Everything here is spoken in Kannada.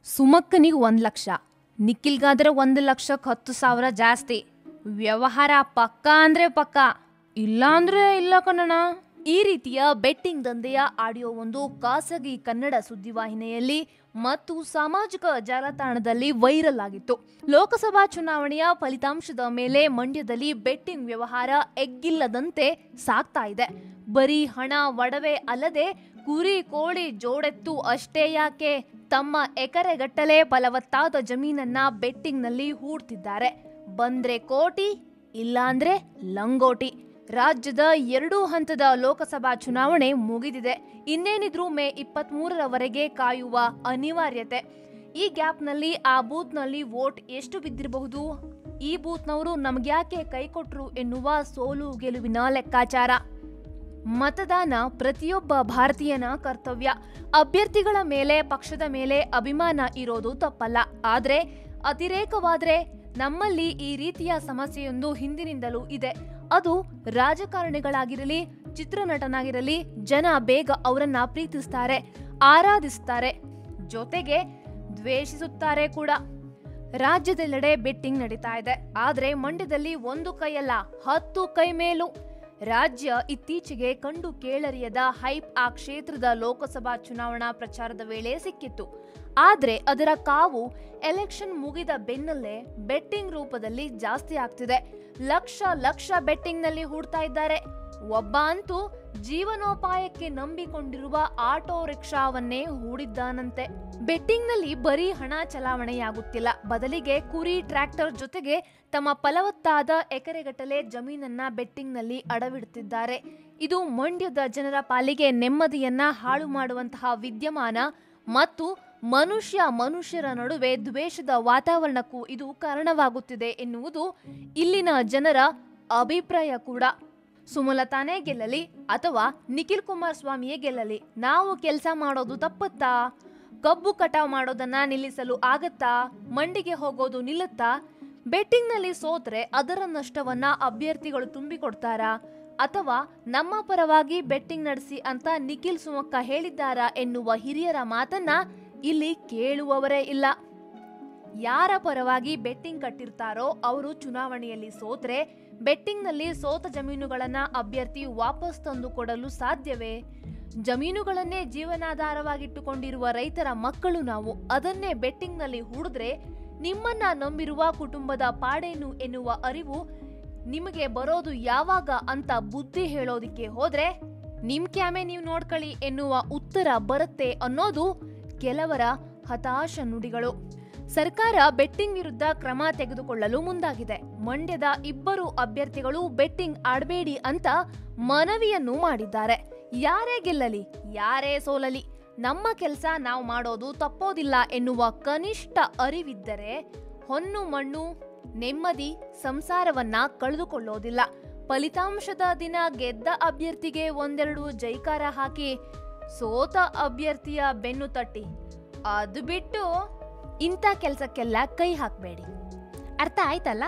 ಸುಮಕ್ಕನಿಗೆ 1,00,000, ನಿಖಿಲ್ಗಾದ್ರೆ 1,10,000 ಜಾಸ್ತಿ. ವ್ಯವಹಾರ ಪಕ್ಕಾ ಅಂದ್ರೆ ಪಕ್ಕಾ, ಇಲ್ಲ ಅಂದ್ರೆ ಇಲ್ಲ ಕಣಣ. ಈ ರೀತಿಯ ಬೆಟ್ಟಿಂಗ್ ದಂಧೆಯ ಆಡಿಯೋ ಒಂದು ಖಾಸಗಿ ಕನ್ನಡ ಸುದ್ದಿವಾಹಿನಿಯಲ್ಲಿ ಮತ್ತು ಸಾಮಾಜಿಕ ಜಾಲತಾಣದಲ್ಲಿ ವೈರಲ್ ಆಗಿತ್ತು. ಲೋಕಸಭಾ ಚುನಾವಣೆಯ ಫಲಿತಾಂಶದ ಮೇಲೆ ಮಂಡ್ಯದಲ್ಲಿ ಬೆಟ್ಟಿಂಗ್ ವ್ಯವಹಾರ ಎಗ್ಗಿಲ್ಲದಂತೆ ಸಾಗ್ತಾ ಇದೆ. ಬರೀ ಹಣ ಒಡವೆ ಅಲ್ಲದೆ ಕುರಿ ಕೋಳಿ ಜೋಡೆತ್ತು ಅಷ್ಟೇ ಯಾಕೆ, ತಮ್ಮ ಎಕರೆಗಟ್ಟಲೆ ಫಲವತ್ತಾದ ಜಮೀನನ್ನ ಬೆಟ್ಟಿಂಗ್ನಲ್ಲಿ ಹೂಡ್ತಿದ್ದಾರೆ. ಬಂದ್ರೆ ಕೋಟಿ, ಇಲ್ಲಾಂದ್ರೆ ಲಂಗೋಟಿ. ರಾಜ್ಯದ 2 ಹಂತದ ಲೋಕಸಭಾ ಚುನಾವಣೆ ಮುಗಿದಿದೆ. ಇನ್ನೇನಿದ್ರು ಮೇ 23ರವರೆಗೆ ಕಾಯುವ ಅನಿವಾರ್ಯತೆ. ಈ ಗ್ಯಾಪ್ನಲ್ಲಿ ಆ ಬೂತ್ನಲ್ಲಿ ವೋಟ್ ಎಷ್ಟು ಬಿದ್ದಿರಬಹುದು, ಈ ಬೂತ್ನವರು ನಮ್ಗ್ಯಾಕೆ ಕೈಕೊಟ್ರು ಎನ್ನುವ ಸೋಲು ಗೆಲುವಿನ ಲೆಕ್ಕಾಚಾರ. ಮತದಾನ ಪ್ರತಿಯೊಬ್ಬ ಭಾರತೀಯನ ಕರ್ತವ್ಯ. ಅಭ್ಯರ್ಥಿಗಳ ಮೇಲೆ, ಪಕ್ಷದ ಮೇಲೆ ಅಭಿಮಾನ ಇರೋದು ತಪ್ಪಲ್ಲ. ಆದ್ರೆ ಅತಿರೇಕವಾದ್ರೆ ನಮ್ಮಲ್ಲಿ ಈ ರೀತಿಯ ಸಮಸ್ಯೆಯೊಂದು ಹಿಂದಿನಿಂದಲೂ ಇದೆ. ಅದು ರಾಜಕಾರಣಿಗಳಾಗಿರಲಿ, ಚಿತ್ರನಟನಾಗಿರಲಿ, ಜನ ಬೇಗ ಅವರನ್ನ ಪ್ರೀತಿಸ್ತಾರೆ, ಆರಾಧಿಸ್ತಾರೆ, ಜೊತೆಗೆ ದ್ವೇಷಿಸುತ್ತಾರೆ ಕೂಡ. ರಾಜ್ಯದೆಲ್ಲೆಡೆ ಬೆಟ್ಟಿಂಗ್ ನಡೀತಾ ಇದೆ. ಆದ್ರೆ ಮಂಡ್ಯದಲ್ಲಿ 1 ಕೈಯಲ್ಲ 10 ಕೈ ಮೇಲೂ. ರಾಜ್ಯ ಇತ್ತೀಚೆಗೆ ಕಂಡು ಕೇಳರಿಯದ ಹೈಪ್ ಆ ಕ್ಷೇತ್ರದ ಲೋಕಸಭಾ ಚುನಾವಣಾ ಪ್ರಚಾರದ ವೇಳೆ ಸಿಕ್ಕಿತ್ತು. ಆದ್ರೆ ಅದರ ಕಾವು ಎಲೆಕ್ಷನ್ ಮುಗಿದ ಬೆನ್ನಲ್ಲೇ ಬೆಟ್ಟಿಂಗ್ ರೂಪದಲ್ಲಿ ಜಾಸ್ತಿ ಆಗ್ತಿದೆ. ಲಕ್ಷ ಬೆಟ್ಟಿಂಗ್ ನಲ್ಲಿ ಹೂಡ್ತಾ ಇದ್ದಾರೆ. ಒಬ್ಬ ಅಂತೂ ಜೀವನೋಪಾಯಕ್ಕೆ ನಂಬಿಕೊಂಡಿರುವ ಆಟೋ ರಿಕ್ಷಾವನ್ನೇ ಹೂಡಿದ್ದಾನಂತೆ. ಬೆಟ್ಟಿಂಗ್ ನಲ್ಲಿ ಬರೀ ಹಣ ಚಲಾವಣೆಯಾಗುತ್ತಿಲ್ಲ, ಬದಲಿಗೆ ಕುರಿ, ಟ್ರ್ಯಾಕ್ಟರ್ ಜೊತೆಗೆ ತಮ್ಮ ಫಲವತ್ತಾದ ಎಕರೆಗಟ್ಟಲೆ ಜಮೀನನ್ನ ಬೆಟ್ಟಿಂಗ್ ನಲ್ಲಿ ಅಡವಿಡುತ್ತಿದ್ದಾರೆ. ಇದು ಮಂಡ್ಯದ ಜನರ ಪಾಲಿಗೆ ನೆಮ್ಮದಿಯನ್ನ ಹಾಳು ಮಾಡುವಂತಹ ವಿದ್ಯಮಾನ ಮತ್ತು ಮನುಷ್ಯರ ನಡುವೆ ದ್ವೇಷದ ವಾತಾವರಣಕ್ಕೂ ಇದು ಕಾರಣವಾಗುತ್ತಿದೆ ಎನ್ನುವುದು ಇಲ್ಲಿನ ಜನರ ಅಭಿಪ್ರಾಯ ಕೂಡ. ಸುಮಲತಾನೇ ಗೆಲ್ಲಲಿ ಅಥವಾ ನಿಖಿಲ್ ಕುಮಾರಸ್ವಾಮಿಯೇ ಗೆಲ್ಲಲಿ, ನಾವು ಕೆಲಸ ಮಾಡೋದು ತಪ್ಪತ್ತಾ? ಕಬ್ಬು ಕಟಾವ್ ಮಾಡೋದನ್ನ ನಿಲ್ಲಿಸಲು ಆಗತ್ತಾ? ಮಂಡಿಗೆ ಹೋಗೋದು ನಿಲ್ಲುತ್ತಾ? ಬೆಟ್ಟಿಂಗ್ ನಲ್ಲಿ ಸೋತ್ರೆ ಅದರ ನಷ್ಟವನ್ನ ಅಭ್ಯರ್ಥಿಗಳು ತುಂಬಿಕೊಡ್ತಾರಾ? ಅಥವಾ ನಮ್ಮ ಪರವಾಗಿ ಬೆಟ್ಟಿಂಗ್ ನಡೆಸಿ ಅಂತ ನಿಖಿಲ್ ಸುಮಕ್ಕ ಹೇಳಿದ್ದಾರಾ ಎನ್ನುವ ಹಿರಿಯರ ಮಾತನ್ನ ಇಲ್ಲಿ ಕೇಳುವವರೇ ಇಲ್ಲ. ಯಾರ ಪರವಾಗಿ ಬೆಟ್ಟಿಂಗ್ ಕಟ್ಟಿರ್ತಾರೋ ಅವರು ಚುನಾವಣೆಯಲ್ಲಿ ಸೋತ್ರೆ ಬೆಟ್ಟಿಂಗ್ ನಲ್ಲಿ ಸೋತ ಜಮೀನುಗಳನ್ನ ಅಭ್ಯರ್ಥಿ ವಾಪಸ್ ತಂದು ಕೊಡಲು ಸಾಧ್ಯವೇ? ಜಮೀನುಗಳನ್ನೇ ಜೀವನಾಧಾರವಾಗಿಟ್ಟುಕೊಂಡಿರುವ ರೈತರ ಮಕ್ಕಳು ನಾವು. ಅದನ್ನೇ ಬೆಟ್ಟಿಂಗ್ ನಲ್ಲಿ ಹೂಡಿದ್ರೆ ನಿಮ್ಮನ್ನ ನಂಬಿರುವ ಕುಟುಂಬದ ಪಾಡೇನು ಎನ್ನುವ ಅರಿವು ನಿಮಗೆ ಬರೋದು ಯಾವಾಗ ಅಂತ ಬುದ್ಧಿ ಹೇಳೋದಿಕ್ಕೆ ಹೋದ್ರೆ ನಿಮ್ ಕ್ಯಾಮೆ ನೀವು ನೋಡ್ಕೊಳ್ಳಿ ಎನ್ನುವ ಉತ್ತರ ಬರುತ್ತೆ ಅನ್ನೋದು ಕೆಲವರ ಹತಾಶ ನುಡಿಗಳು. ಸರ್ಕಾರ ಬೆಟ್ಟಿಂಗ್ ವಿರುದ್ಧ ಕ್ರಮ ತೆಗೆದುಕೊಳ್ಳಲು ಮುಂದಾಗಿದೆ. ಮಂಡ್ಯದ 2 ಅಭ್ಯರ್ಥಿಗಳು ಬೆಟ್ಟಿಂಗ್ ಆಡಬೇಡಿ ಅಂತ ಮನವಿಯನ್ನು ಮಾಡಿದ್ದಾರೆ. ಯಾರೇ ಗೆಲ್ಲಲಿ, ಯಾರೇ ಸೋಲಲಿ, ನಮ್ಮ ಕೆಲಸ ನಾವು ಮಾಡೋದು ತಪ್ಪೋದಿಲ್ಲ ಎನ್ನುವ ಕನಿಷ್ಠ ಅರಿವಿದ್ದರೆ ಹೊನ್ನು ಮಣ್ಣು ನೆಮ್ಮದಿ ಸಂಸಾರವನ್ನ ಕಳೆದುಕೊಳ್ಳೋದಿಲ್ಲ. ಫಲಿತಾಂಶದ ದಿನ ಗೆದ್ದ ಅಭ್ಯರ್ಥಿಗೆ 1-2 ಜೈಕಾರ ಹಾಕಿ ಸೋತ ಅಭ್ಯರ್ಥಿಯ ಬೆನ್ನು ತಟ್ಟಿ, ಅದು ಬಿಟ್ಟು ಇಂಥ ಕೆಲಸಕ್ಕೆಲ್ಲ ಕೈ ಹಾಕಬೇಡಿ. ಅರ್ಥ ಆಯ್ತಲ್ಲ?